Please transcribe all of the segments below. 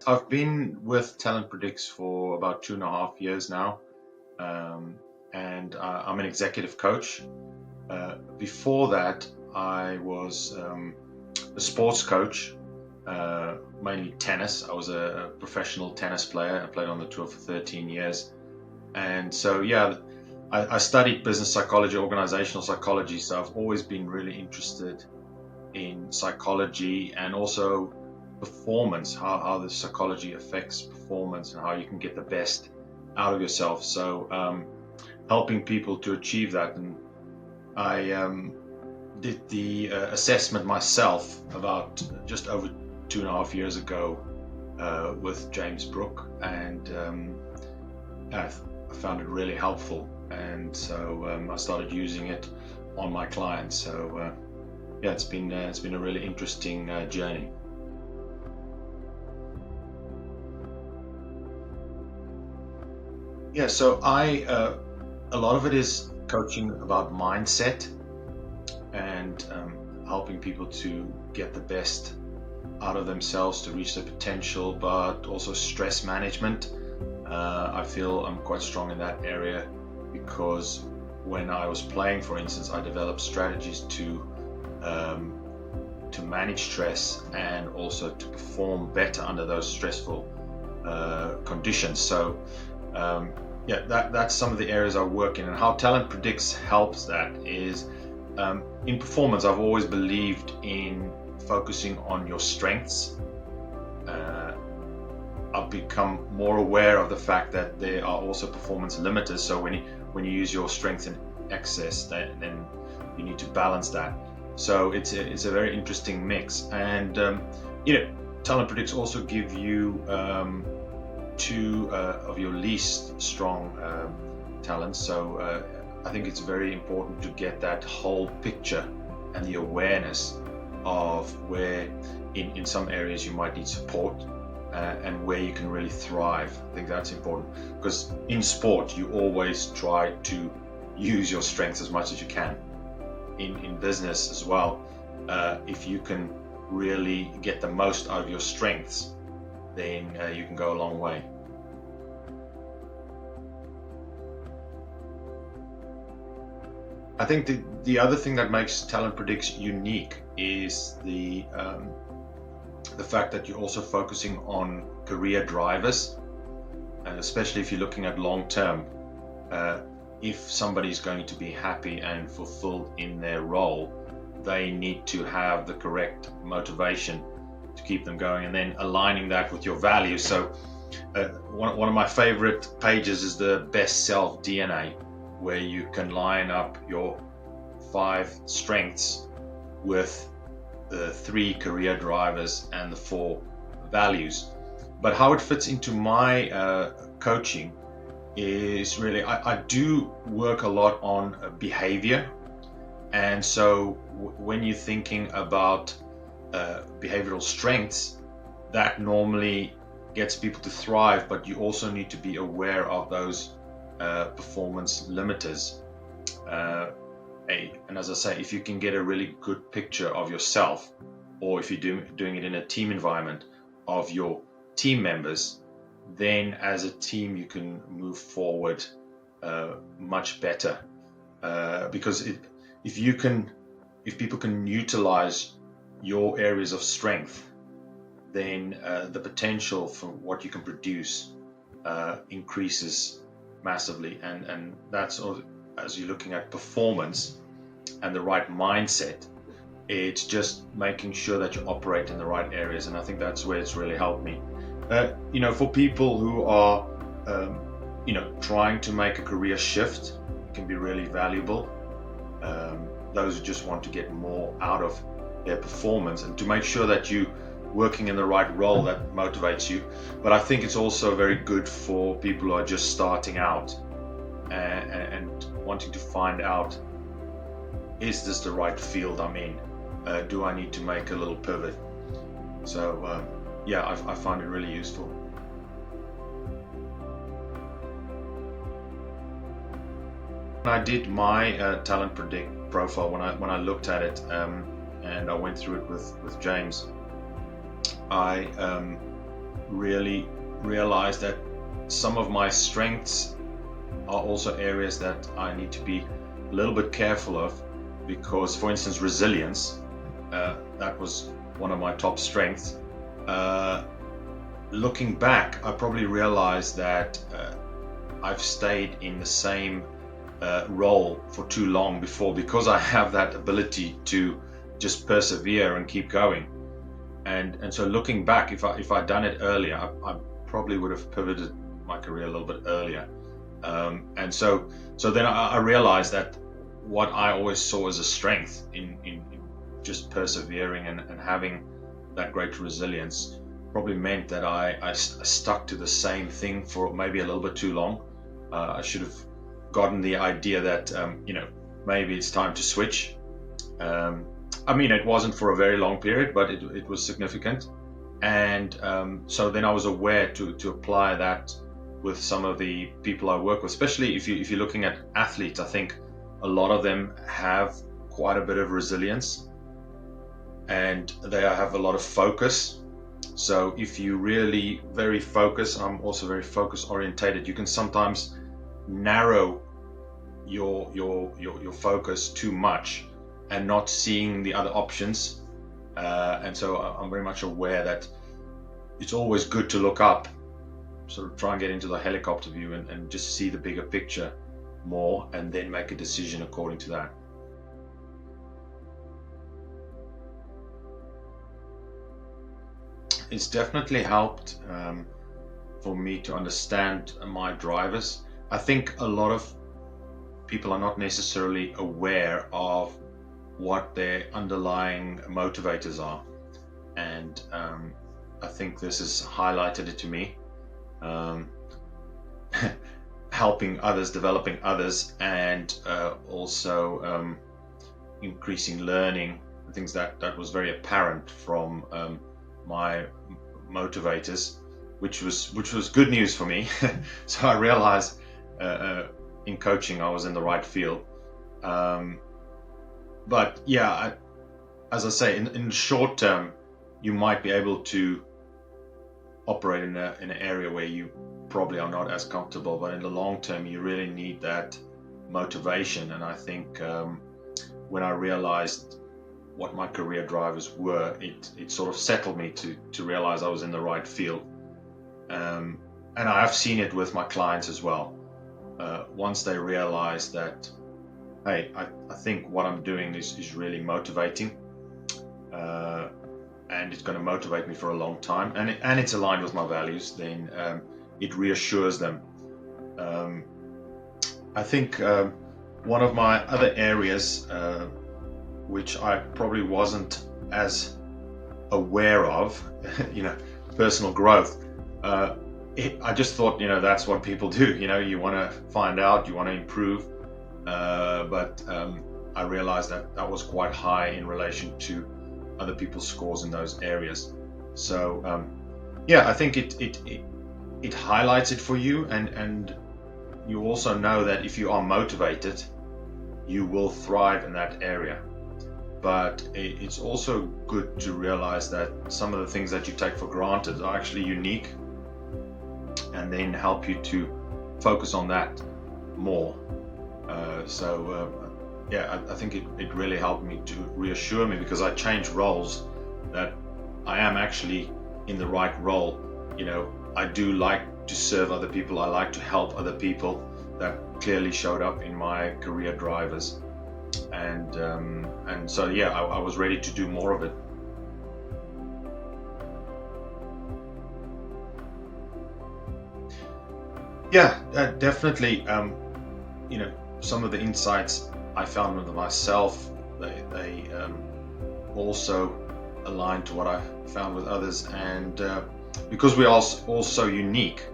I've been with TalentPredix for about 2.5 years now, um, and I'm an executive coach. Before that, I was a sports coach, mainly tennis. I was a professional tennis player. I played on the tour for 13 years. And so, yeah, I studied business psychology, organizational psychology. So I've always been really interested in psychology and also performance, how the psychology affects performance and how you can get the best out of yourself. So helping people to achieve that. And I did the assessment myself about just over 2.5 years ago with James Brook, and I found it really helpful. And so I started using it on my clients. So yeah, it's been a really interesting journey. Yeah, so I a lot of it is coaching about mindset and helping people to get the best out of themselves to reach their potential, but also stress management. I feel I'm quite strong in that area because when I was playing, for instance, I developed strategies um, to manage stress and also to perform better under those stressful conditions. So yeah, that's some of the areas I work in, and how TalentPredix helps that is in performance. I've always believed in focusing on your strengths. Uh, I've become more aware of the fact that there are also performance limiters. So when you use your strengths in excess, then you need to balance that. So it's a very interesting mix, and TalentPredix also give you two of your least strong talents. So I think it's very important to get that whole picture and the awareness of where in some areas you might need support and where you can really thrive. I think that's important because in sport you always try to use your strengths as much as you can. In business as well, if you can really get the most out of your strengths, then you can go a long way. I think the other thing that makes TalentPredix unique is the fact that you're also focusing on career drivers, and especially if you're looking at long term. If somebody's going to be happy and fulfilled in their role, they need to have the correct motivation to keep them going, and then aligning that with your values. So one of my favorite pages is the best self DNA, where you can line up your 5 strengths with the 3 career drivers and the 4 values. But how it fits into my coaching is really, I do work a lot on behavior. And so when you're thinking about behavioral strengths, that normally gets people to thrive, but you also need to be aware of those performance limiters. And as I say, if you can get a really good picture of yourself, or if you're doing it in a team environment of your team members, then as a team you can move forward much better. Because if people can utilize your areas of strength, then the potential for what you can produce increases massively. And that's all, as you're looking at performance and the right mindset, it's just making sure that you operate in the right areas. And I think that's where it's really helped me. For people who are trying to make a career shift, it can be really valuable. Those who just want to get more out of their performance and to make sure that you working in the right role that motivates you. But I think it's also very good for people who are just starting out and wanting to find out, is this the right field I'm in? Do I need to make a little pivot? So yeah, I find it really useful. When I did my TalentPredix profile, when I looked at it and I went through it with James, I really realized that some of my strengths are also areas that I need to be a little bit careful of, because, for instance, resilience, that was one of my top strengths. Looking back, I probably realized that I've stayed in the same role for too long before, because I have that ability to just persevere and keep going. And so looking back, if I'd done it earlier, I probably would have pivoted my career a little bit earlier. And so then I realized that what I always saw as a strength in just persevering and having that great resilience probably meant that I stuck to the same thing for maybe a little bit too long. I should have gotten the idea that maybe it's time to switch. I mean, it wasn't for a very long period, but it was significant. And so then I was aware to apply that with some of the people I work with, especially if you're looking at athletes. I think a lot of them have quite a bit of resilience, and they have a lot of focus. So if you really very focus, I'm also very focus orientated, you can sometimes narrow your focus too much and not seeing the other options. And so I'm very much aware that it's always good to look up, sort of try and get into the helicopter view and just see the bigger picture more, and then make a decision according to that. It's definitely helped for me to understand my drivers. I think a lot of people are not necessarily aware of what their underlying motivators are, and I think this has highlighted it to me. Helping others, developing others, and also increasing learning, things that was very apparent from my motivators, which was good news for me. So I realized in coaching I was in the right field. But yeah, as I say, in the short term, you might be able to operate in an area where you probably are not as comfortable, but in the long term, you really need that motivation. And I think when I realized what my career drivers were, it sort of settled me to realize I was in the right field. And I have seen it with my clients as well. Once they realize that, hey, I think what I'm doing is really motivating, and it's going to motivate me for a long time, and it's aligned with my values, then it reassures them. I think one of my other areas, which I probably wasn't as aware of, personal growth. I just thought, that's what people do. You want to find out, you want to improve. But I realized that was quite high in relation to other people's scores in those areas. So I think it highlights it for you, and you also know that if you are motivated, you will thrive in that area. But it's also good to realize that some of the things that you take for granted are actually unique, and then help you to focus on that more. I think it really helped me to reassure me, because I changed roles, that I am actually in the right role. I do like to serve other people. I like to help other people. That clearly showed up in my career drivers. And so I was ready to do more of it. Yeah, definitely. Some of the insights I found with myself, they also align to what I found with others, and because we are all so unique,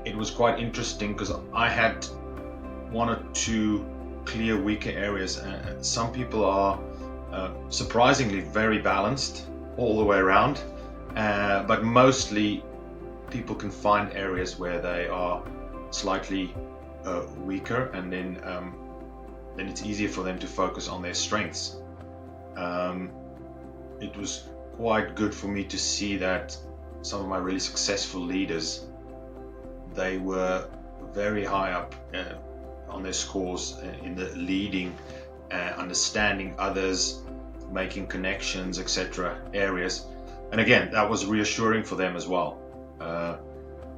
it was quite interesting, because I had one or two clear weaker areas. Some people are surprisingly very balanced all the way around, but mostly people can find areas where they are slightly weaker, and then it's easier for them to focus on their strengths. It was quite good for me to see that some of my really successful leaders, they were very high up on their scores in the leading, understanding others, making connections, etc. areas. And again, that was reassuring for them as well,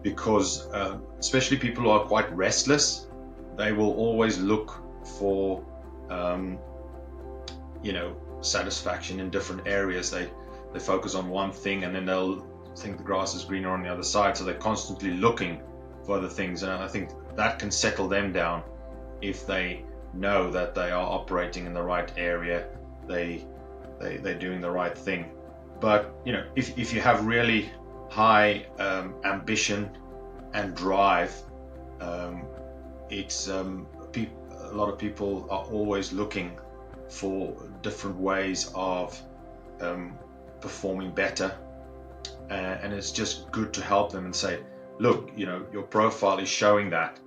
because especially people who are quite restless, they will always look for satisfaction in different areas. They focus on one thing and then they'll think the grass is greener on the other side, so they're constantly looking for other things. And I think that can settle them down if they know that they are operating in the right area, they're doing the right thing. But if you have really high ambition and drive, it's a lot of people are always looking for different ways of performing better, and it's just good to help them and say, look, your profile is showing that.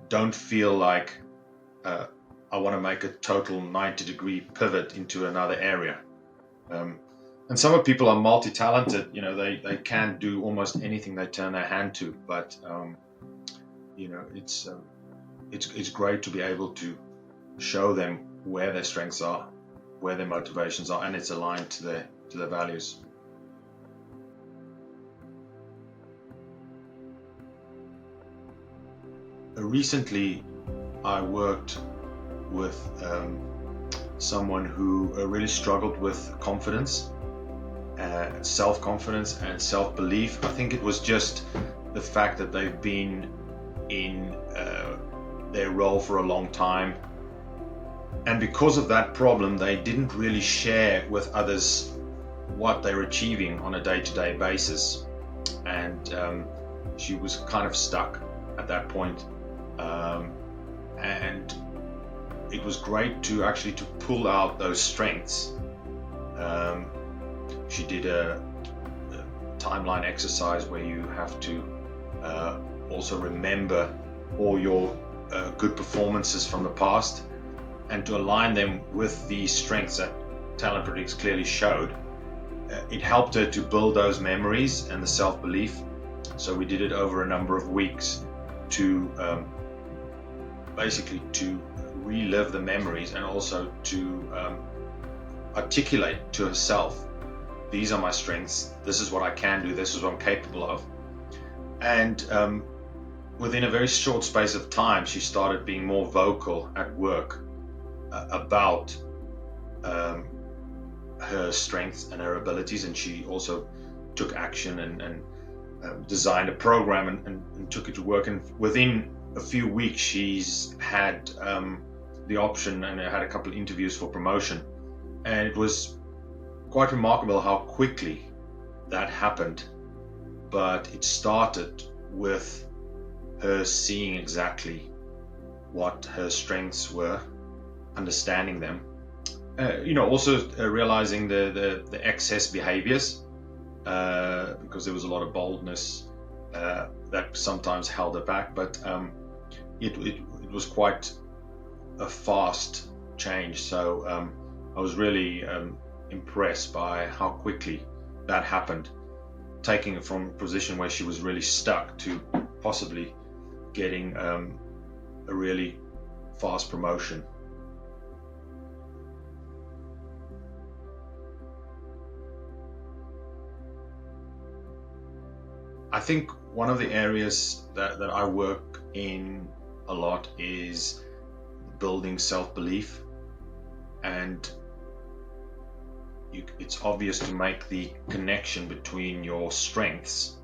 Don't feel like I want to make a total 90-degree pivot into another area. And some of people are multi-talented. They can do almost anything they turn their hand to. But it's great to be able to show them where their strengths are, where their motivations are, and it's aligned to their values. Recently, I worked with someone who really struggled with confidence, self-confidence and self-belief. I think it was just the fact that they've been in their role for a long time, and because of that problem, they didn't really share with others what they're achieving on a day-to-day basis, and she was kind of stuck at that point. And it was great to pull out those strengths. She did a timeline exercise where you have to also remember all your good performances from the past and to align them with the strengths that TalentPredix clearly showed. It helped her to build those memories and the self-belief. So we did it over a number of weeks to basically to relive the memories and also to articulate to herself, these are my strengths, this is what I can do, this is what I'm capable of. And within a very short space of time, she started being more vocal at work about her strengths and her abilities, and she also took action and designed a program and took it to work. And within a few weeks, she's had the option and had a couple of interviews for promotion, and it was quite remarkable how quickly that happened. But it started with her seeing exactly what her strengths were, understanding them, also realizing the excess behaviors, because there was a lot of boldness that sometimes held her back. But it was quite a fast change. So I was really impressed by how quickly that happened, taking it from a position where she was really stuck to possibly getting a really fast promotion. I think one of the areas that I work in a lot is building self-belief, and it's obvious to make the connection between your strengths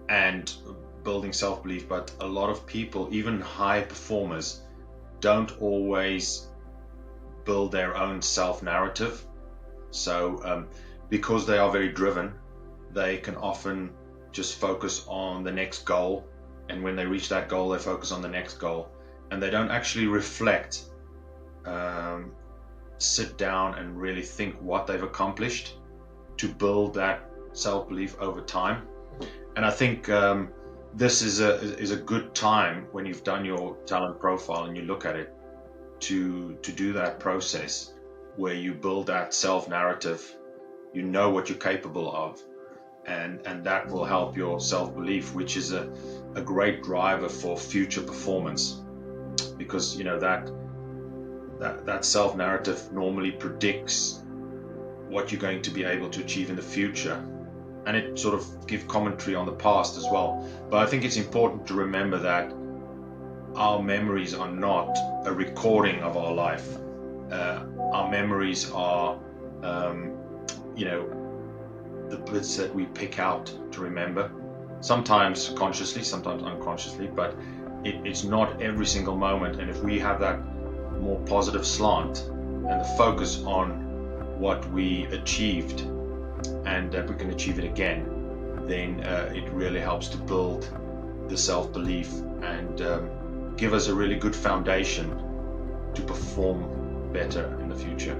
and building self-belief, but a lot of people, even high performers, don't always build their own self-narrative. So because they are very driven, they can often just focus on the next goal, and when they reach that goal, they focus on the next goal, and they don't actually reflect, sit down and really think what they've accomplished to build that self-belief over time. And I think this is a good time when you've done your talent profile and you look at it to do that process where you build that self-narrative, you know what you're capable of, and that will help your self-belief, which is a great driver for future performance, because that self-narrative normally predicts what you're going to be able to achieve in the future, and it sort of gives commentary on the past as well. But I think it's important to remember that our memories are not a recording of our life. Our memories are the bits that we pick out to remember, sometimes consciously, sometimes unconsciously, but it's not every single moment. And if we have that more positive slant and the focus on what we achieved and that we can achieve it again, then it really helps to build the self-belief and give us a really good foundation to perform better in the future.